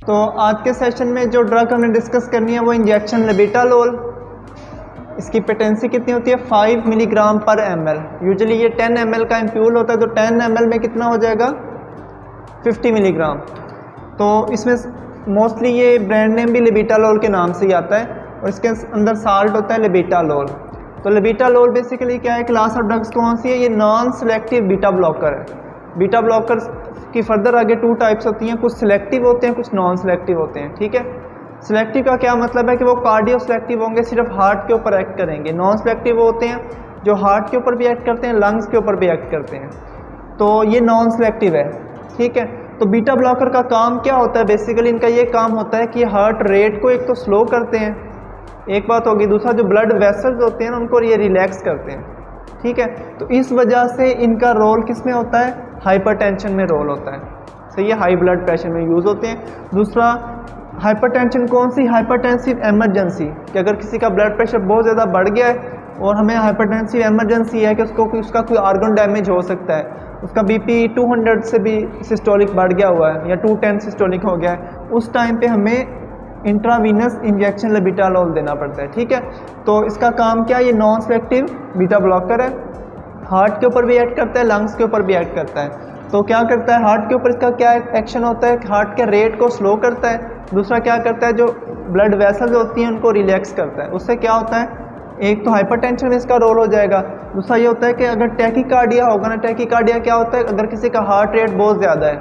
तो आज के सेशन में जो ड्रग हमने डिस्कस करनी है वो इंजेक्शन लेबिटालोल। इसकी पेटेंसी कितनी होती है 5 मिलीग्राम पर ml। यूजुअली ये 10 ml का एम्प्यूल होता है, तो 10 ml में कितना हो जाएगा 50 मिलीग्राम। तो इसमें मोस्टली ये ब्रांड नेम भी लेबिटालोल के नाम से ही आता है और इसके अंदर साल्ट होता है लेबिटालोल। तो लेबिटालोल बेसिकली क्या है, क्लास ऑफ ड्रग्स कौन सी है, ये नॉन सेलेक्टिव बीटा ब्लॉकर है। बीटा ब्लॉकर की फर्दर आगे 2 टाइप्स होती हैं, कुछ सिलेक्टिव होते हैं, कुछ नॉन सेलेक्टिव होते हैं। ठीक है, सिलेक्टिव का क्या मतलब है कि वो कार्डियो सेलेक्टिव होंगे, सिर्फ हार्ट के ऊपर एक्ट करेंगे। नॉन सेलेक्टिव होते हैं जो हार्ट के ऊपर भी एक्ट करते हैं, लंग्स के ऊपर भी एक्ट करते हैं। तो ये नॉन सेलेक्टिव है। ठीक है, तो बीटा ब्लॉकर का काम क्या होता है, बेसिकली इनका ये काम होता है कि हार्ट रेट को एक तो स्लो करते हैं, एक बात होगी, दूसरा जो ब्लड वेसल्स होते हैं ना उनको ये रिलैक्स करते हैं। ठीक है, तो इस वजह से इनका रोल किस में होता है, हाइपरटेंशन में रोल होता है। सही है, हाई ब्लड प्रेशर में यूज़ होते हैं। दूसरा हाइपरटेंशन कौन सी, हाइपरटेंसिव एमरजेंसी, कि अगर किसी का ब्लड प्रेशर बहुत ज़्यादा बढ़ गया है और हमें हाइपरटेंसिव एमरजेंसी है कि उसका कोई ऑर्गन डैमेज हो सकता है, उसका बीपी 200 से भी सिस्टोलिक बढ़ गया हुआ है या 210 सिस्टोलिक हो गया है, उस टाइम पे हमें इंट्रावीनस इंजेक्शन लेबिटालोल देना पड़ता है। ठीक है, तो इसका काम क्या है, ये नॉन सेलेक्टिव बीटा ब्लॉकर है, हार्ट के ऊपर भी एक्ट करता है, लंग्स के ऊपर भी एक्ट करता है। तो क्या करता है, हार्ट के ऊपर इसका क्या एक्शन होता है, हार्ट के रेट को स्लो करता है। दूसरा क्या करता है, जो ब्लड वेसल्स होती हैं उनको रिलैक्स करता है। उससे क्या होता है, एक तो हाइपरटेंशन में इसका रोल हो जाएगा। दूसरा ये होता है कि अगर टैकीकार्डिया होगा ना, टैकीकार्डिया क्या होता है, अगर किसी का हार्ट रेट बहुत ज़्यादा है,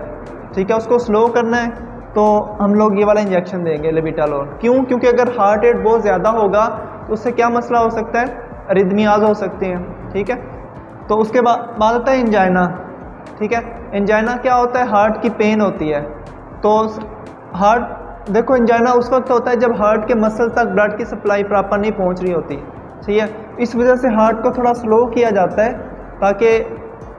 ठीक है, उसको स्लो करना है तो हम लोग ये वाला इंजेक्शन देंगे लेबिटालोल। क्यों, क्योंकि अगर हार्ट रेट बहुत ज़्यादा होगा तो उससे क्या मसला हो सकता है, अरिदमियाज हो सकती हैं। ठीक है, तो उसके बाद आता है एंजाइना। ठीक है, एंजाइना क्या होता है, हार्ट की पेन होती है। तो हार्ट देखो, एंजाइना उस वक्त होता है जब हार्ट के मसल तक ब्लड की सप्लाई प्रॉपर नहीं पहुंच रही होती। ठीक है, इस वजह से हार्ट को थोड़ा स्लो किया जाता है ताकि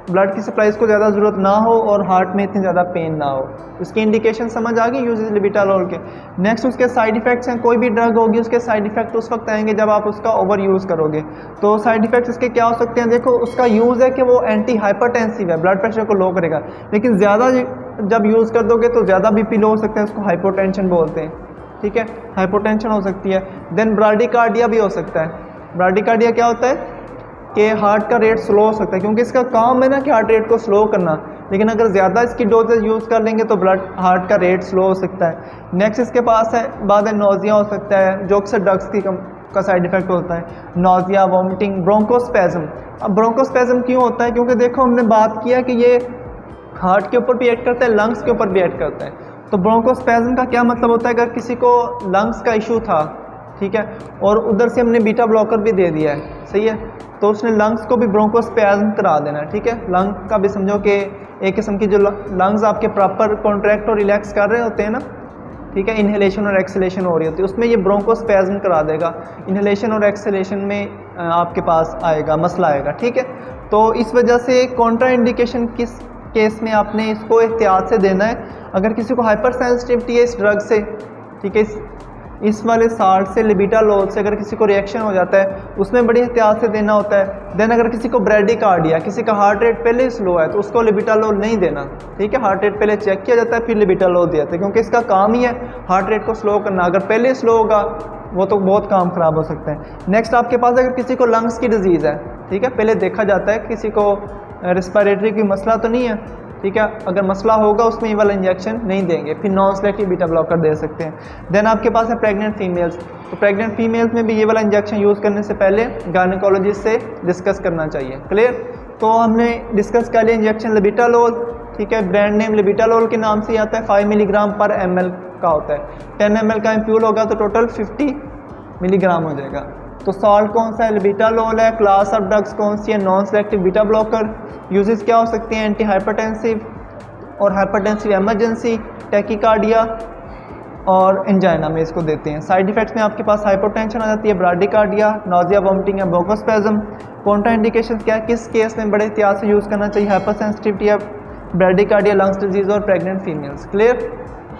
ब्लड की सप्लाई को ज़्यादा ज़रूरत ना हो और हार्ट में इतनी ज़्यादा पेन ना हो। इसकी इंडिकेशन समझ आ गई यूजेस लेबिटालोल के। नेक्स्ट उसके साइड इफ़ेक्ट्स हैं, कोई भी ड्रग होगी उसके साइड इफ़ेक्ट उस वक्त आएंगे जब आप उसका ओवर यूज़ करोगे। तो साइड इफ़ेक्ट्स इसके क्या हो सकते हैं, देखो उसका यूज़ है कि वो एंटी हाइपरटेंसिव है, ब्लड प्रेशर को लो करेगा, लेकिन ज़्यादा जब यूज़ कर दोगे तो ज़्यादा बीपी लो हो सकता है, उसको हाइपोटेंशन बोलते हैं। ठीक है, हाइपोटेंशन हो सकती है। देन ब्राडिकार्डिया भी हो सकता है। ब्राडिकार्डिया क्या होता है कि हार्ट का रेट स्लो हो सकता है, क्योंकि इसका काम है ना कि हार्ट रेट को स्लो करना, लेकिन अगर ज़्यादा इसकी डोजेज यूज़ कर लेंगे तो हार्ट का रेट स्लो हो सकता है। नेक्स्ट इसके पास है बाद नोजिया हो सकता है, जो अक्सर ड्रग्स का साइड इफेक्ट होता है, नोजिया, वॉमिटिंग, ब्रोंकोस्पेज़म। अब ब्रोंकोस्पेज़म क्यों होता है, क्योंकि देखो हमने बात किया कि ये हार्ट के ऊपर भी एक्ट करता है, लंग्स के ऊपर भी एक्ट करता है। तो ब्रोंकोस्पेज़म का क्या मतलब होता है, अगर किसी को लंग्स का इशू था, ठीक है, और उधर से हमने बीटा ब्लॉकर भी दे दिया है, सही है, तो उसने लंग्स को भी ब्रोंकोस्पेज़म करा देना है। ठीक है, लंग का भी समझो कि एक किस्म की जो लंग्स आपके प्रॉपर कॉन्ट्रैक्ट और रिलैक्स कर रहे होते हैं ना, ठीक है, इन्हेलेशन और एक्सलेशन हो रही होती है, उसमें ये ब्रोंकोस्पेज़म करा देगा। इन्हेलेशन और एक्सलेशन में आपके पास आएगा, मसला आएगा। ठीक है, तो इस वजह से कॉन्ट्रा इंडिकेशन किस केस में आपने इसको एहतियात से देना है, अगर किसी को हाइपर सेंसिटिविटी है इस ड्रग से, ठीक है, इस वाले साल्ट से, लेबिटालोल से अगर किसी को रिएक्शन हो जाता है उसमें बड़ी एहतियात से देना होता है। देन अगर किसी को ब्रैडिकार्डिया, किसी का हार्ट रेट पहले ही स्लो है तो उसको लेबिटालोल नहीं देना। ठीक है, हार्ट रेट पहले चेक किया जाता है फिर लेबिटालोल दिया जाता है, क्योंकि इसका काम ही है हार्ट रेट को स्लो करना। अगर पहले स्लो होगा वो तो बहुत काम ख़राब हो सकता है। नेक्स्ट आपके पास अगर किसी को लंग्स की डिजीज़ है, ठीक है, पहले देखा जाता है किसी को रेस्पिरेटरी की मसला तो नहीं है, ठीक है, अगर मसला होगा उसमें ये वाला इंजेक्शन नहीं देंगे, फिर नॉन सेलेक्टिव बीटा ब्लॉकर दे सकते हैं। देन आपके पास है प्रेग्नेंट फीमेल्स, तो प्रेग्नेंट फीमेल्स में भी ये वाला इंजेक्शन यूज़ करने से पहले गायनेकोलॉजिस्ट से डिस्कस करना चाहिए। क्लियर, तो हमने डिस्कस कर लिया इंजेक्शन लेबिटालोल। ठीक है, ब्रांड नेम लेबिटालोल के नाम से ही आता है, 5 मिलीग्राम पर ml का होता है। 10 ml का एम्प्यूल होगा तो टोटल 50 मिलीग्राम हो जाएगा। तो सॉल्ट कौन सा है, लेबिटालोल है। क्लास ऑफ ड्रग्स कौन सी है, non selective beta blocker. Uses क्या हो सकती हैं, एंटी हाइपरटेंसिव और हाइपरटेंसिव एमरजेंसी, टैकीकार्डिया और एंजाइना में इसको देते हैं। साइड इफेक्ट्स में आपके पास हाइपोटेंशन आ जाती है, ब्राडिकार्डिया, नोजिया, वॉमिटिंग या ब्रोंकोस्पेज़म। कॉन्ट्रा इंडिकेशन क्या है, किस केस में बड़े एहतियात से यूज़ करना चाहिए, हाइपर सेंसिटिविटी या ब्राडिकार्डिया, लंग्स डिजीज़ और प्रेग्नेंट फीमेल्स। क्लियर।